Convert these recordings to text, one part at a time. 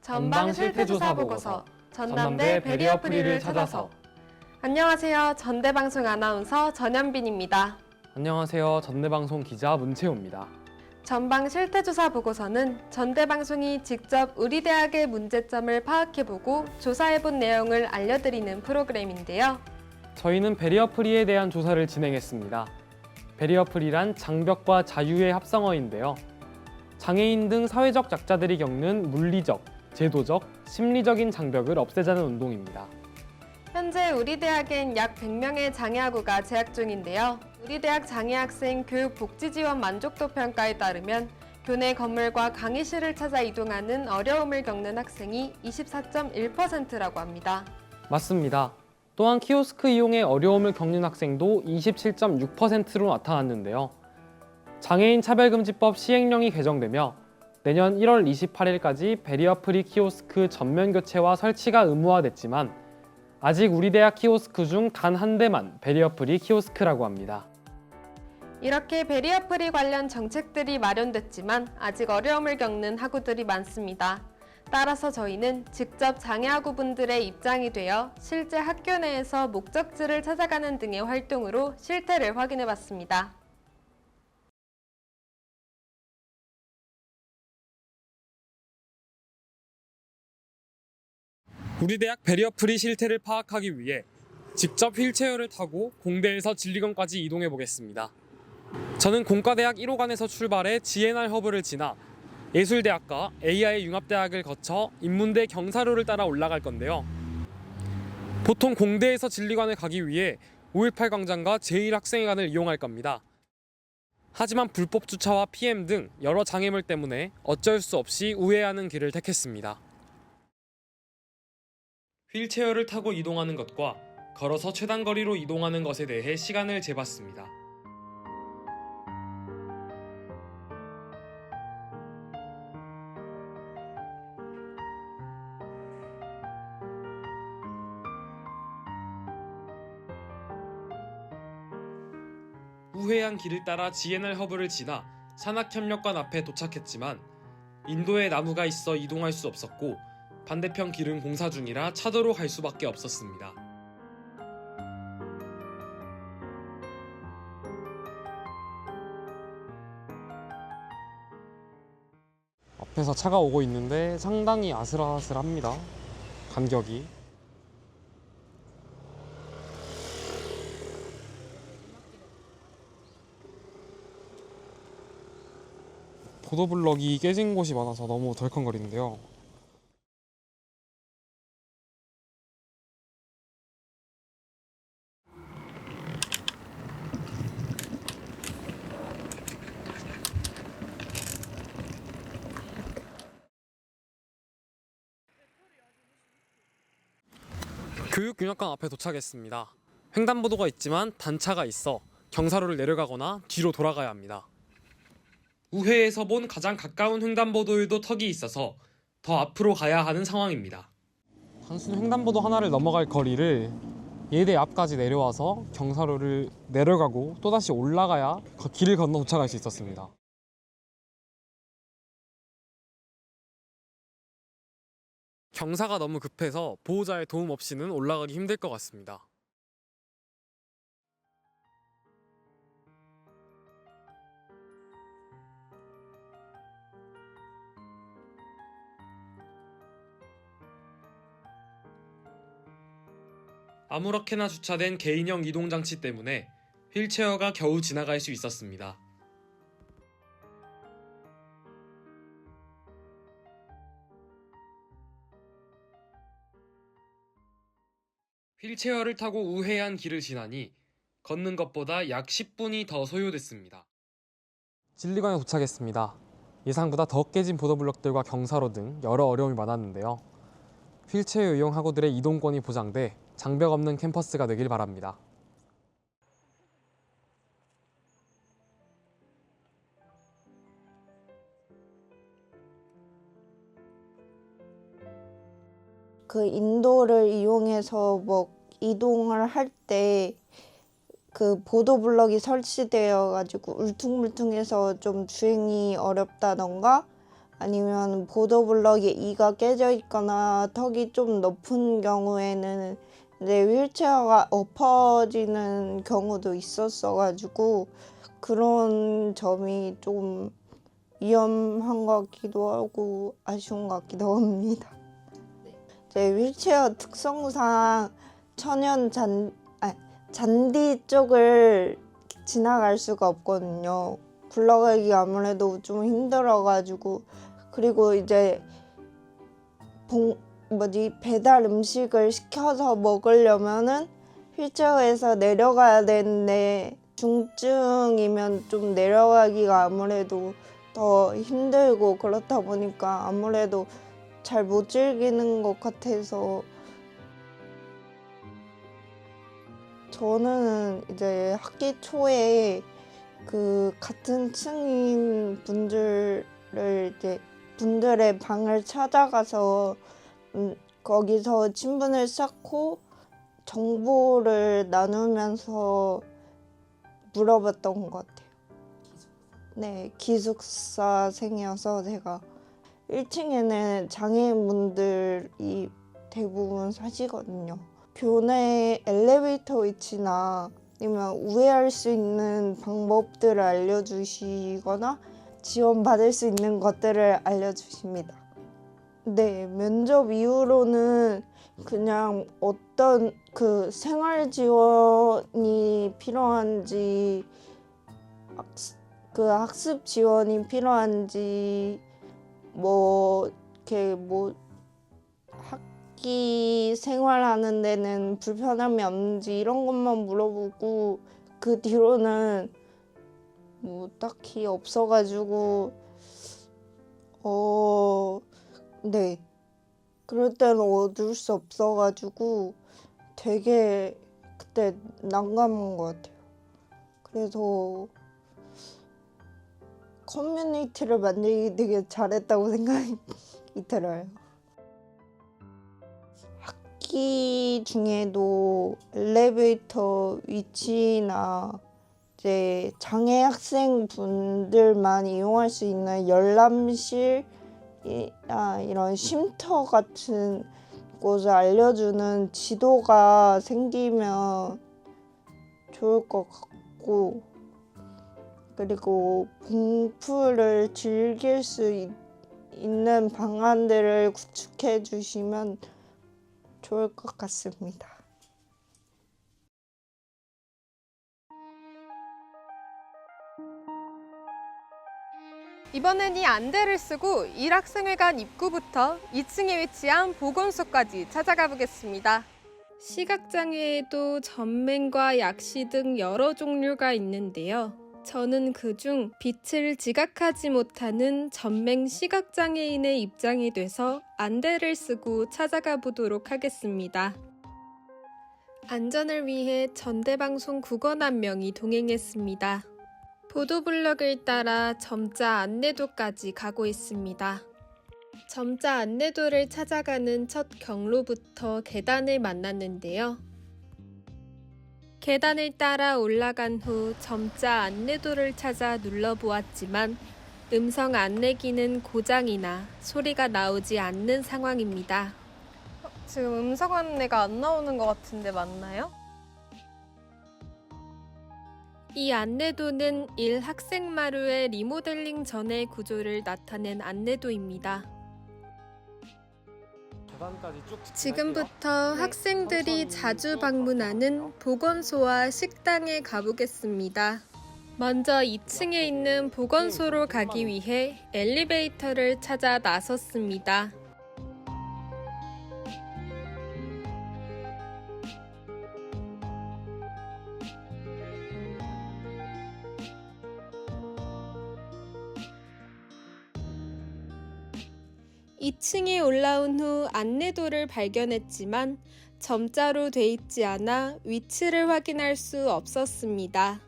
전방 실태조사 보고서 전남대 베리어 프리를 찾아서. 안녕하세요. 전대방송 아나운서 전현빈입니다. 안녕하세요. 전대방송 기자 문채호입니다. 전방 실태조사 보고서는 전대방송이 직접 우리 대학의 문제점을 파악해보고 조사해본 내용을 알려드리는 프로그램인데요. 저희는 베리어 프리에 대한 조사를 진행했습니다. 베리어 프리란 장벽과 자유의 합성어인데요. 장애인 등 사회적 약자들이 겪는 물리적, 제도적, 심리적인 장벽을 없애자는 운동입니다. 현재 우리 대학엔 약 100명의 장애학우가 재학 중인데요. 우리 대학 장애학생 교육복지지원 만족도 평가에 따르면 교내 건물과 강의실을 찾아 이동하는 어려움을 겪는 학생이 24.1%라고 합니다. 맞습니다. 또한 키오스크 이용에 어려움을 겪는 학생도 27.6%로 나타났는데요. 장애인 차별금지법 시행령이 개정되며 내년 1월 28일까지 베리어 프리 키오스크 전면 교체와 설치가 의무화됐지만 아직 우리 대학 키오스크 중 단 한 대만 베리어 프리 키오스크라고 합니다. 이렇게 베리어 프리 관련 정책들이 마련됐지만 아직 어려움을 겪는 학우들이 많습니다. 따라서 저희는 직접 장애학우분들의 입장이 되어 실제 학교 내에서 목적지를 찾아가는 등의 활동으로 실태를 확인해봤습니다. 우리 대학 베리어 프리 실태를 파악하기 위해 직접 휠체어를 타고 공대에서 진리관까지 이동해 보겠습니다. 저는 공과대학 1호관에서 출발해 GNR 허브를 지나 예술대학과 AI 융합대학을 거쳐 인문대 경사로를 따라 올라갈 건데요. 보통 공대에서 진리관을 가기 위해 5.18 광장과 제1학생회관을 이용할 겁니다. 하지만 불법 주차와 PM 등 여러 장애물 때문에 어쩔 수 없이 우회하는 길을 택했습니다. 휠체어를 타고 이동하는 것과 걸어서 최단 거리로 이동하는 것에 대해 시간을 재봤습니다. 우회한 길을 따라 GNR 허브를 지나 산학협력관 앞에 도착했지만 인도에 나무가 있어 이동할 수 없었고 반대편 길은 공사 중이라 차도로 갈 수밖에 없었습니다. 앞에서 차가 오고 있는데 상당히 아슬아슬합니다. 간격이. 보도블럭이 깨진 곳이 많아서 너무 덜컹거리는데요. 교육균역관 앞에 도착했습니다. 횡단보도가 있지만 단차가 있어 경사로를 내려가거나 뒤로 돌아가야 합니다. 우회에서 본 가장 가까운 횡단보도에도 턱이 있어서 더 앞으로 가야 하는 상황입니다. 단순 횡단보도 하나를 넘어갈 거리를 예대 앞까지 내려와서 경사로를 내려가고 또다시 올라가야 길을 건너 도착할 수 있었습니다. 경사가 너무 급해서 보호자의 도움 없이는 올라가기 힘들 것 같습니다. 아무렇게나 주차된 개인형 이동장치 때문에 휠체어가 겨우 지나갈 수 있었습니다. 휠체어를 타고 우회한 길을 지나니 걷는 것보다 약 10분이 더 소요됐습니다. 진리관에 도착했습니다. 예상보다 더 깨진 보도블럭들과 경사로 등 여러 어려움이 많았는데요. 휠체어 이용 학우들의 이동권이 보장돼 장벽 없는 캠퍼스가 되길 바랍니다. 그 인도를 이용해서 이동을 할 때 그 보도블럭이 설치되어 가지고 울퉁불퉁해서 좀 주행이 어렵다던가 아니면 보도블럭에 이가 깨져 있거나 턱이 좀 높은 경우에는 이제 휠체어가 엎어지는 경우도 있었어가지고 그런 점이 좀 위험한 것 같기도 하고 아쉬운 것 같기도 합니다. 제 휠체어 특성상 잔디 쪽을 지나갈 수가 없거든요. 굴러가기가 아무래도 좀 힘들어가지고 그리고 이제 배달 음식을 시켜서 먹으려면은 휠체어에서 내려가야 되는데 중증이면 좀 내려가기가 아무래도 더 힘들고 그렇다 보니까 아무래도 잘 못 즐기는 것 같아서 저는 이제 학기 초에 그 같은 층인 분들의 방을 찾아가서 거기서 친분을 쌓고 정보를 나누면서 물어봤던 것 같아요. 네, 기숙사생이어서 제가 1층에는 장애인분들이 대부분 사시거든요. 교내 엘리베이터 위치나 아니면 우회할 수 있는 방법들을 알려주시거나 지원받을 수 있는 것들을 알려주십니다. 네, 면접 이후로는 그냥 어떤 그 생활 지원이 필요한지 학습 지원이 필요한지 학기 생활하는 데는 불편함이 없는지 이런 것만 물어보고 그 뒤로는 딱히 없어가지고 네, 그럴 때는 어쩔 수 없어가지고 되게 그때 난감한 것 같아요. 그래서 커뮤니티를 만들기 되게 잘했다고 생각이 들어요. 학기 중에도 엘리베이터 위치나 이제 장애 학생 분들만 이용할 수 있는 열람실 이런 쉼터 같은 곳을 알려주는 지도가 생기면 좋을 것 같고 그리고 공부를 즐길 수 있는 방안들을 구축해 주시면 좋을 것 같습니다. 이번엔 이 안대를 쓰고 일학생회관 입구부터 2층에 위치한 보건소까지 찾아가 보겠습니다. 시각장애에도 전맹과 약시 등 여러 종류가 있는데요. 저는 그중 빛을 지각하지 못하는 전맹 시각장애인의 입장이 돼서 안대를 쓰고 찾아가 보도록 하겠습니다. 안전을 위해 전대방송 국원 한 명이 동행했습니다. 보도블럭을 따라 점자 안내도까지 가고 있습니다. 점자 안내도를 찾아가는 첫 경로부터 계단을 만났는데요. 계단을 따라 올라간 후 점자 안내도를 찾아 눌러보았지만 음성 안내기는 고장이나 소리가 나오지 않는 상황입니다. 지금 음성 안내가 안 나오는 것 같은데 맞나요? 이 안내도는 1학생마루의 리모델링 전의 구조를 나타낸 안내도입니다. 지금부터 학생들이 자주 방문하는 보건소와 식당에 가보겠습니다. 먼저 2층에 있는 보건소로 가기 위해 엘리베이터를 찾아 나섰습니다. (2층에) 올라온 후 안내도를 발견했지만 점자로 돼 있지 않아 위치를 확인할 수 없었습니다.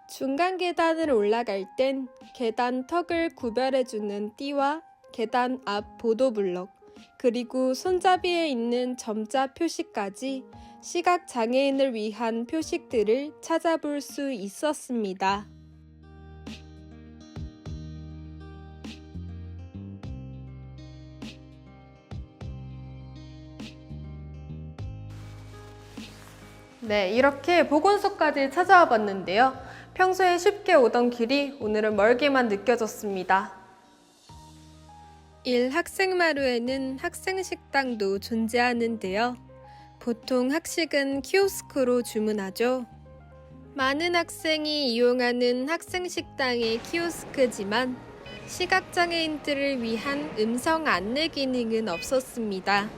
중간 계단을 올라갈 땐 계단 턱을 구별해주는 띠와 계단 앞 보도블럭, 그리고 손잡이에 있는 점자 표시까지 시각 장애인을 위한 표식들을 찾아볼 수 있었습니다. 네, 이렇게 보건소까지 찾아와 봤는데요. 평소에 쉽게 오던 길이 오늘은 멀게만 느껴졌습니다. 1. 학생마루에는 학생식당도 존재하는데요. 보통 학식은 키오스크로 주문하죠. 많은 학생이 이용하는 학생식당의 키오스크지만 시각장애인들을 위한 음성 안내 기능은 없었습니다.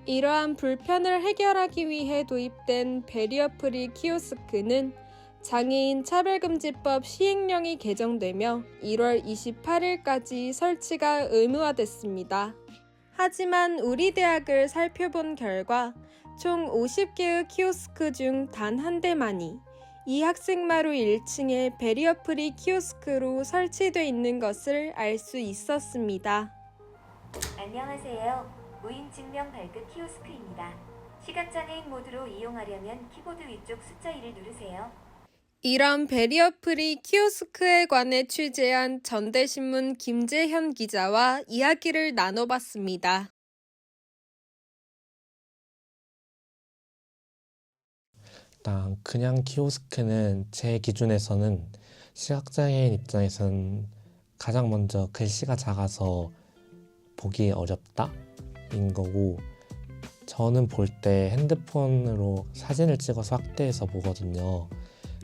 이러한 불편을 해결하기 위해 도입된 베리어 프리 키오스크는 장애인 차별금지법 시행령이 개정되며 1월 28일까지 설치가 의무화됐습니다. 하지만 우리 대학을 살펴본 결과 총 50개의 키오스크 중 단 한 대만이 이 학생마루 1층에 베리어 프리 키오스크로 설치되어 있는 것을 알 수 있었습니다. 안녕하세요. 무인 증명 발급 키오스크입니다. 시각장애인 모드로 이용하려면 키보드 위쪽 숫자 1을 누르세요. 이런 베리어 프리 키오스크에 관해 취재한 전대신문 김재현 기자와 이야기를 나눠봤습니다. 일단 그냥 키오스크는 제 기준에서는 시각장애인 입장에서는 가장 먼저 글씨가 작아서 보기 어렵다 인 거고, 저는 볼 때 핸드폰으로 사진을 찍어서 확대해서 보거든요.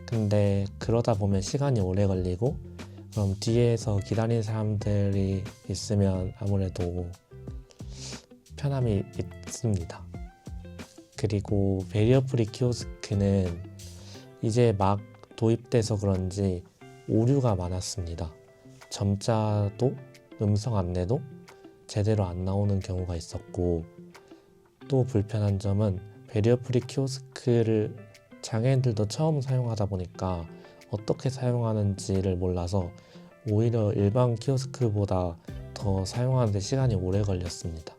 근데 그러다 보면 시간이 오래 걸리고, 그럼 뒤에서 기다리는 사람들이 있으면 아무래도 편함이 있습니다. 그리고 베리어 프리 키오스크는 이제 막 도입돼서 그런지 오류가 많았습니다. 점자도 음성 안내도 제대로 안 나오는 경우가 있었고, 또 불편한 점은 베리어 프리 키오스크를 장애인들도 처음 사용하다 보니까 어떻게 사용하는지를 몰라서 오히려 일반 키오스크보다 더 사용하는데 시간이 오래 걸렸습니다.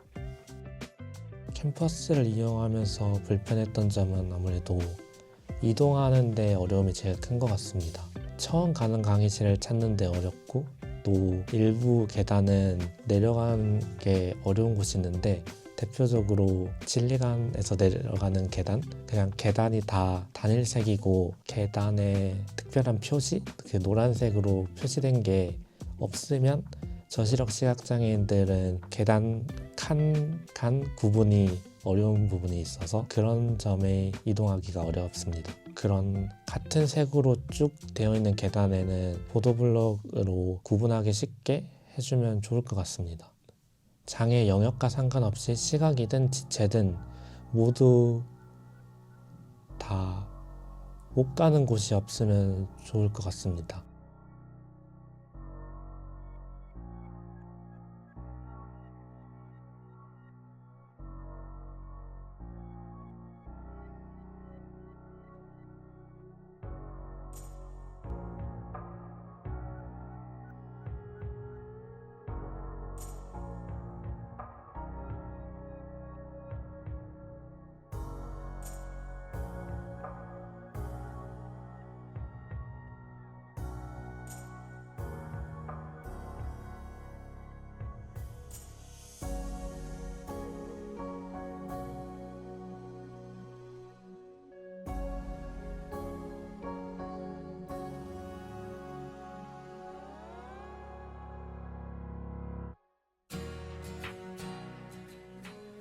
캠퍼스를 이용하면서 불편했던 점은 아무래도 이동하는 데 어려움이 제일 큰 것 같습니다. 처음 가는 강의실을 찾는 데 어렵고, 또 일부 계단은 내려가는 게 어려운 곳이 있는데, 대표적으로 진리관에서 내려가는 계단, 그냥 계단이 다 단일색이고 계단에 특별한 표시, 그 노란색으로 표시된 게 없으면 저시력 시각장애인들은 계단 칸 구분이 어려운 부분이 있어서 그런 점에 이동하기가 어렵습니다. 그런 같은 색으로 쭉 되어 있는 계단에는 보도블럭으로 구분하기 쉽게 해주면 좋을 것 같습니다. 장애 영역과 상관없이 시각이든 지체든 모두 다 못 가는 곳이 없으면 좋을 것 같습니다.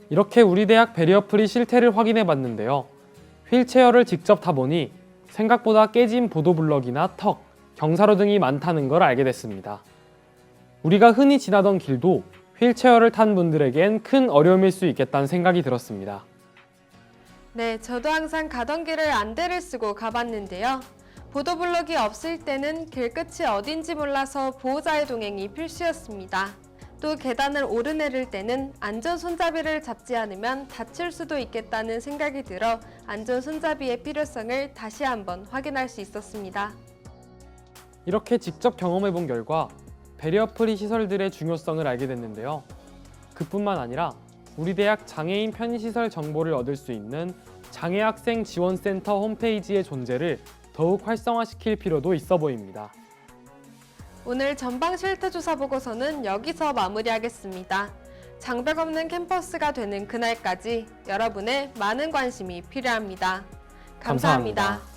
이렇게 우리 대학 베리어 프리 실태를 확인해 봤는데요. 휠체어를 직접 타보니 생각보다 깨진 보도블럭이나 턱, 경사로 등이 많다는 걸 알게 됐습니다. 우리가 흔히 지나던 길도 휠체어를 탄 분들에겐 큰 어려움일 수 있겠다는 생각이 들었습니다. 네, 저도 항상 가던 길을 안대를 쓰고 가봤는데요. 보도블럭이 없을 때는 길끝이 어딘지 몰라서 보호자의 동행이 필수였습니다. 또 계단을 오르내릴 때는 안전손잡이를 잡지 않으면 다칠 수도 있겠다는 생각이 들어 안전손잡이의 필요성을 다시 한번 확인할 수 있었습니다. 이렇게 직접 경험해본 결과 배리어 프리 시설들의 중요성을 알게 됐는데요. 그뿐만 아니라 우리 대학 장애인 편의시설 정보를 얻을 수 있는 장애학생 지원센터 홈페이지의 존재를 더욱 활성화시킬 필요도 있어 보입니다. 오늘 전방 실태조사 보고서는 여기서 마무리하겠습니다. 장벽 없는 캠퍼스가 되는 그날까지 여러분의 많은 관심이 필요합니다. 감사합니다.